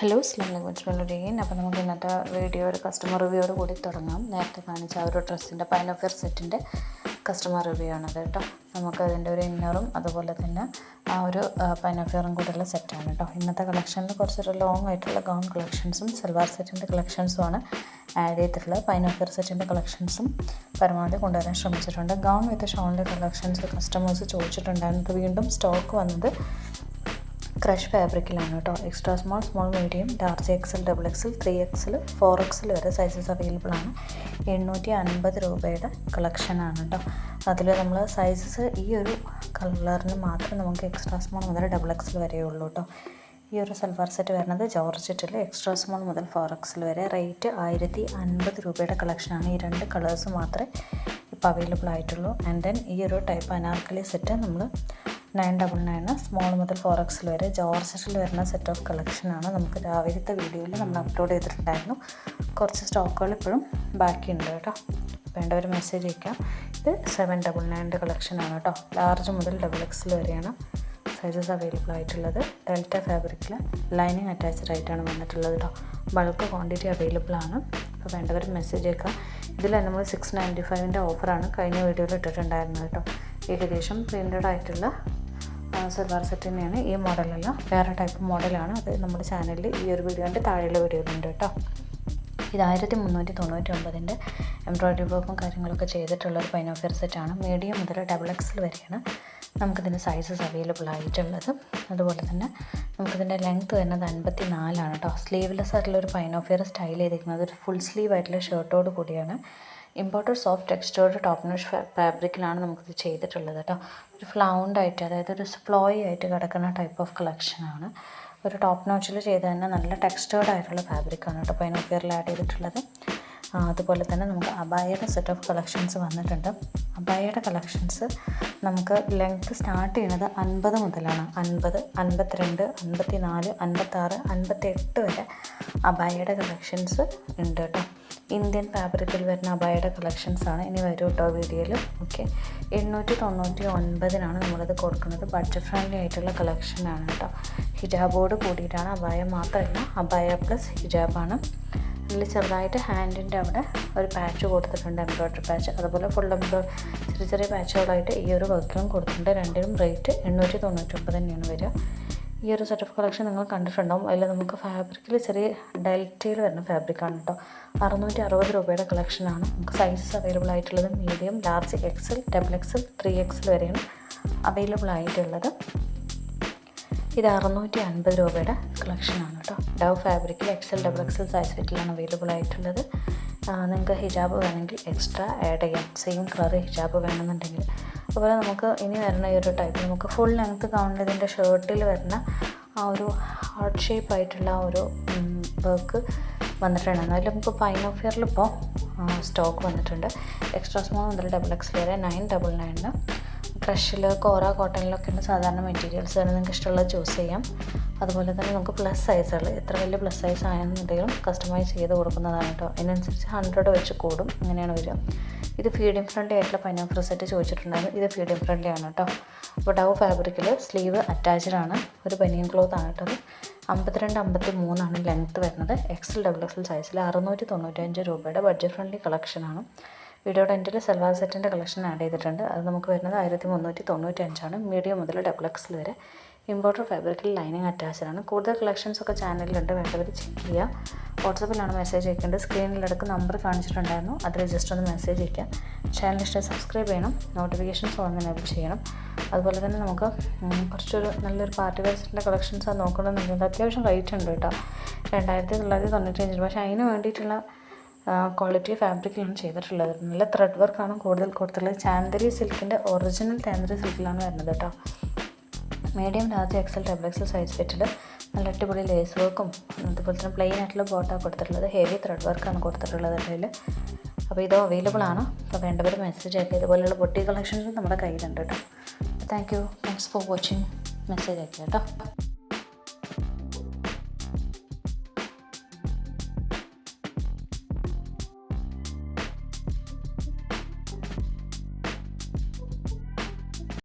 Hello അസ്സലാമലൈക്കും. അപ്പോൾ നമുക്ക് ഇന്നത്തെ വീഡിയോ ഒരു കസ്റ്റമർ റിവ്യൂയോട് കൂടി തുടങ്ങാം. നേരത്തെ കാണിച്ച ആ ഒരു ഡ്രസ്സിൻ്റെ പൈനോഫിയർ സെറ്റിൻ്റെ കസ്റ്റമർ റിവ്യൂ ആണത് കേട്ടോ. നമുക്കതിൻ്റെ ഒരു ഇന്നറും അതുപോലെ തന്നെ ആ ഒരു പൈനോഫിയറും കൂടെയുള്ള സെറ്റാണ് കേട്ടോ. ഇന്നത്തെ കളക്ഷനിൽ കുറച്ചൊരു ലോങ് ആയിട്ടുള്ള ഗൗൺ കളക്ഷൻസും സൽവാർ സെറ്റിൻ്റെ കളക്ഷൻസുമാണ് ആഡ് ചെയ്തിട്ടുള്ളത്. പൈനോഫിയർ സെറ്റിൻ്റെ കളക്ഷൻസും പരമാവധി കൊണ്ടുവരാൻ ശ്രമിച്ചിട്ടുണ്ട്. ഗൗൺ വിത്ത് ഷോളിൻ്റെ കളക്ഷൻസ് കസ്റ്റമേഴ്സ് ചോദിച്ചിട്ടുണ്ടായിരുന്നു. വീണ്ടും സ്റ്റോക്ക് വന്നത് ക്രഷ് ഫാബ്രിക്കിലാണ് കേട്ടോ. Extra small, small, medium, large XL, double XL, 3XL, 4XL വരെ സൈസസ് അവൈലബിൾ ആണ്. 850 രൂപയുടെ കളക്ഷനാണ് കേട്ടോ. അതിൽ നമ്മൾ സൈസസ് ഈ ഒരു കളറിന് മാത്രം നമുക്ക് എക്സ്ട്രാ സ്മോൾ മുതൽ ഡബിൾ എക്സൽ വരെയുള്ളൂ കേട്ടോ. ഈ ഒരു സൽവാർ സെറ്റ് വരുന്നത് ജോർജറ്റിൽ എക്സ്ട്രാ സ്മോൾ മുതൽ 4XL വരെ. റേറ്റ് 1050 രൂപയുടെ കളക്ഷനാണ്. ഈ രണ്ട് കളേഴ്സ് മാത്രമേ ഇപ്പോൾ അവൈലബിൾ ആയിട്ടുള്ളൂ. ആൻഡ് ദെൻ ഈ ഒരു ടൈപ്പ് അനാർക്കലി സെറ്റ് നമ്മൾ 999 സ്മോൾ മുതൽ 4XL വരെ ജോർജറ്റിൽ വരുന്ന സെറ്റ് ഓഫ് കളക്ഷനാണ്. നമുക്ക് രാവിലത്തെ വീഡിയോയിൽ നമ്മൾ അപ്ലോഡ് ചെയ്തിട്ടുണ്ടായിരുന്നു. കുറച്ച് സ്റ്റോക്കുകൾ ഇപ്പോഴും ബാക്കിയുണ്ട് കേട്ടോ. വേണ്ടവർ മെസ്സേജ് അയക്കാം. ഇത് 799 കളക്ഷനാണ് കേട്ടോ. ലാർജ് മുതൽ XXL വരെയാണ് സൈസസ് അവൈലബിൾ ആയിട്ടുള്ളത്. ഡെൽറ്റ ഫാബ്രിക്കിൽ ലൈനിങ് അറ്റാച്ച്ഡ് ആയിട്ടാണ് വന്നിട്ടുള്ളത് കേട്ടോ. ബൾക്ക് ക്വാണ്ടിറ്റി അവൈലബിൾ ആണ്. അപ്പോൾ വേണ്ടവർ മെസ്സേജ് അയക്കാം. ഇതിൽ നമ്മൾ 695 ഓഫറാണ് കഴിഞ്ഞ വീഡിയോയിൽ ഇട്ടിട്ടുണ്ടായിരുന്നത് കേട്ടോ. ഏകദേശം പ്രിൻറ്റഡ് ആയിട്ടുള്ള സൽവാർ സെറ്റ് തന്നെയാണ്. ഈ മോഡലല്ല, വേറെ ടൈപ്പ് മോഡലാണ്. അത് നമ്മുടെ ചാനലിൽ ഈ ഒരു വീഡിയോൻ്റെ താഴെയുള്ള വീഡിയോയിലുണ്ട് കേട്ടോ. ഇത് 1399 എംബ്രോയ്ഡറി വർക്കും കാര്യങ്ങളൊക്കെ ചെയ്തിട്ടുള്ളൊരു പൈനോഫിയർ സെറ്റാണ്. മീഡിയം മുതൽ XXL വരെയാണ് നമുക്കിതിൻ്റെ സൈസസ് അവൈലബിൾ ആയിട്ടുള്ളത്. അതുപോലെ തന്നെ നമുക്കിതിൻ്റെ ലെങ്ത്ത് വരുന്നത് 54 കേട്ടോ. സ്ലീവ്ലെസ് ആയിട്ടുള്ള ഒരു പൈനോഫിയർ സ്റ്റൈൽ ചെയ്തിരിക്കുന്നത് ഒരു ഫുൾ സ്ലീവ് ആയിട്ടുള്ള ഷർട്ടോട് കൂടിയാണ്. Imported soft textured top notch ഫാബ്രിക്കിലാണ് നമുക്കിത് ചെയ്തിട്ടുള്ളത് കേട്ടോ. ഒരു ഫ്ലൗണ്ട് ആയിട്ട്, അതായത് ഒരു ഫ്ലോയി ആയിട്ട് കിടക്കുന്ന ടൈപ്പ് ഓഫ് കളക്ഷനാണ്. ഒരു ടോപ്പ് നോച്ചിൽ ചെയ്ത് തന്നെ നല്ല ടെക്സ്ചേർഡ് ആയിട്ടുള്ള ഫാബ്രിക്കാണ് കേട്ടോ പൈനോഫിയറിൽ ആഡ് ചെയ്തിട്ടുള്ളത്. അതുപോലെ തന്നെ നമുക്ക് അബായയുടെ സെറ്റ് ഓഫ് കളക്ഷൻസ് വന്നിട്ടുണ്ട്. അബായയുടെ കളക്ഷൻസ് നമുക്ക് ലെങ്ത്ത് സ്റ്റാർട്ട് ചെയ്യുന്നത് 50 മുതലാണ്. 50, 52, 54, 56, 58 വരെ അബായയുടെ കളക്ഷൻസ് ഉണ്ട് കേട്ടോ. ഇന്ത്യൻ ഫാബ്രിക്കിൽ വരുന്ന അബായയുടെ കളക്ഷൻസാണ് ഇനി വരും കേട്ടോ വീഡിയോയിൽ. ഓക്കെ, 899 നമ്മളിത് കൊടുക്കുന്നത്. ബഡ്ജറ്റ് ഫ്രണ്ട്ലി ആയിട്ടുള്ള കളക്ഷനാണ് കേട്ടോ. ഹിജാബോട് കൂടിയിട്ടാണ്. അബായ മാത്രമല്ല, അബായ പ്ലസ് ഹിജാബാണ്. അതിൽ ചെറുതായിട്ട് ഹാൻഡിൻ്റെ അവിടെ ഒരു പാച്ച് കൊടുത്തിട്ടുണ്ട്, എംബ്രോയ്ഡറി പാച്ച്. അതുപോലെ ഫുൾ ചെറിയ ചെറിയ പാച്ചുകളായിട്ട് ഈ ഒരു വർക്കിലും കൊടുത്തിട്ടുണ്ട്. രണ്ടിനും റേറ്റ് 899 തന്നെയാണ് വരിക. ഈ ഒരു സെറ്റ് ഓഫ് കളക്ഷൻ നിങ്ങൾ കണ്ടിട്ടുണ്ടാവും. അതിൽ നമുക്ക് ഫാബ്രിക്കിൽ ചെറിയ ഡെൽറ്റയിൽ വരുന്ന ഫാബ്രിക്കാണ് കേട്ടോ. 660 രൂപയുടെ കളക്ഷനാണ്. നമുക്ക് സൈസസ് അവൈലബിൾ ആയിട്ടുള്ളത് medium, large XL, XXL, 3XL വരെയാണ് അവൈലബിൾ ആയിട്ടുള്ളത്. ഇത് 650 രൂപയുടെ കളക്ഷനാണ് കേട്ടോ. ഡവ് ഫാബ്രിക്കിൽ XL, XXL സൈസ് ഫിറ്റിലാണ് അവൈലബിൾ ആയിട്ടുള്ളത്. നിങ്ങൾക്ക് ഹിജാബ് വേണമെങ്കിൽ എക്സ്ട്രാ ആഡ് ചെയ്യാം. സെയിം കളർ ഹിജാബ് വേണമെന്നുണ്ടെങ്കിൽ. അതുപോലെ നമുക്ക് ഇനി വരുന്ന ഈ ഒരു ടൈപ്പ് നമുക്ക് ഫുൾ ലെങ്ത്ത് കാണുന്നതിൻ്റെ ഷർട്ടിൽ വരുന്ന ആ ഒരു ഹാർട്ട് ഷേപ്പ് ആയിട്ടുള്ള ഒരു വർക്ക് വന്നിട്ടുണ്ട്. അതിൽ നമുക്ക് പൈനോഫിയറിൽ ഇപ്പോൾ സ്റ്റോക്ക് വന്നിട്ടുണ്ട്. എക്സ്ട്രാ സ്മോൾ മുതൽ XXL വരെ 999. ക്രഷിൽ, കോറ, കോട്ടണിലൊക്കെയാണ് സാധാരണ മെറ്റീരിയൽസ് തന്നെ. നിങ്ങൾക്ക് ഇഷ്ടമുള്ളത് ചൂസ് ചെയ്യാം. അതുപോലെ തന്നെ നമുക്ക് പ്ലസ് സൈസുകൾ എത്ര വലിയ പ്ലസ് സൈസ് ആണെന്നുണ്ടെങ്കിലും കസ്റ്റമൈസ് ചെയ്ത് കൊടുക്കുന്നതാണ് കേട്ടോ. അതിനനുസരിച്ച് 100 വെച്ച് കൂടും. അങ്ങനെയാണ് വരിക. ഇത് ഫീഡിങ് ഫ്രണ്ട്ലി ആയിട്ടുള്ള പൈനോഫിയർ സെറ്റ് ചോദിച്ചിട്ടുണ്ടായിരുന്നു. ഇത് ഫീഡിങ് ഫ്രണ്ട്ലി ആണ് കേട്ടോ. അപ്പോൾ ഡവ് ഫാബ്രിക്കിൽ സ്ലീവ് അറ്റാച്ച്ഡ് ആണ്. ഒരു ബനിയൻ ക്ലോത്ത് ആണ് കേട്ടത്. 52, 53 ലെങ്ത്ത് വരുന്നത്. XL, XXL സൈസിൽ 695 രൂപയുടെ ബഡ്ജറ്റ് ഫ്രണ്ട്ലി കളക്ഷനാണ്. വീഡിയോയുടെ എൻഡിൽ സൽവാർ സെറ്റിൻ്റെ കളക്ഷൻ ആഡ് ചെയ്തിട്ടുണ്ട്. അത് നമുക്ക് വരുന്നത് 1395. മീഡിയം മുതൽ XXL വരെ. ഇമ്പോർട്ടഡ് ഫാബ്രിക്കിൽ ലൈനിങ് അറ്റാച്ച്ഡ് ആണ്. കൂടുതൽ കളക്ഷൻസൊക്കെ ചാനലിലുണ്ട്, വേണ്ടവർ ചെക്ക് ചെയ്യുക. വാട്സപ്പിലാണ് മെസ്സേജ് അയക്കേണ്ടത്. സ്ക്രീനിലിടക്ക് നമ്പർ കാണിച്ചിട്ടുണ്ടായിരുന്നു, അതിൽ ജസ്റ്റ് ഒന്ന് മെസ്സേജ് അയക്കാം. ചാനൽ ഇഷ്ടം സബ്സ്ക്രൈബ് ചെയ്യണം, നോട്ടിഫിക്കേഷൻസ് ഓൺ എനേബിൾ ചെയ്യണം. അതുപോലെ തന്നെ നമുക്ക് കുറച്ചൊരു നല്ലൊരു പാർട്ടി വെയർ സെറ്റിൻ്റെ കളക്ഷൻസാണ് നോക്കണമെന്നുണ്ടെങ്കിൽ അത്യാവശ്യം റേറ്റ് ഉണ്ട് കേട്ടോ. 2995. പക്ഷേ അതിന് വേണ്ടിയിട്ടുള്ള ക്വാളിറ്റി ഫാബ്രിക്കിലാണ് ചെയ്തിട്ടുള്ളത്. നല്ല ത്രെഡ് വർക്കാണ് കൂടുതൽ കൊടുത്തിട്ടുള്ളത്. ചാന്ദരി സിൽക്കിൻ്റെ ഒറിജിനൽ ചാന്ദരി സിൽക്കിലാണ് വരുന്നത് കേട്ടോ. Medium, large XL, XXL size ഫിറ്റിൽ നല്ല അടിപൊളി ലേസ് വർക്കും അതുപോലെ തന്നെ പ്ലെയിൻ ആയിട്ടുള്ള ബോട്ടാണ് കൊടുത്തിട്ടുള്ളത്. ഹെവി ത്രെഡ് വർക്കാണ് കൊടുത്തിട്ടുള്ളത് അതിൽ. അപ്പോൾ ഇത് അവൈലബിൾ ആണ്. അപ്പോൾ വേണ്ടവർ മെസ്സേജ് അയക്കുക. ഇതുപോലെയുള്ള ബൊട്ടി കളക്ഷൻസ് നമ്മുടെ കയ്യിലുണ്ട് കേട്ടോ. Thanks for watching. മെസ്സേജ് അയക്കുക കേട്ടോ.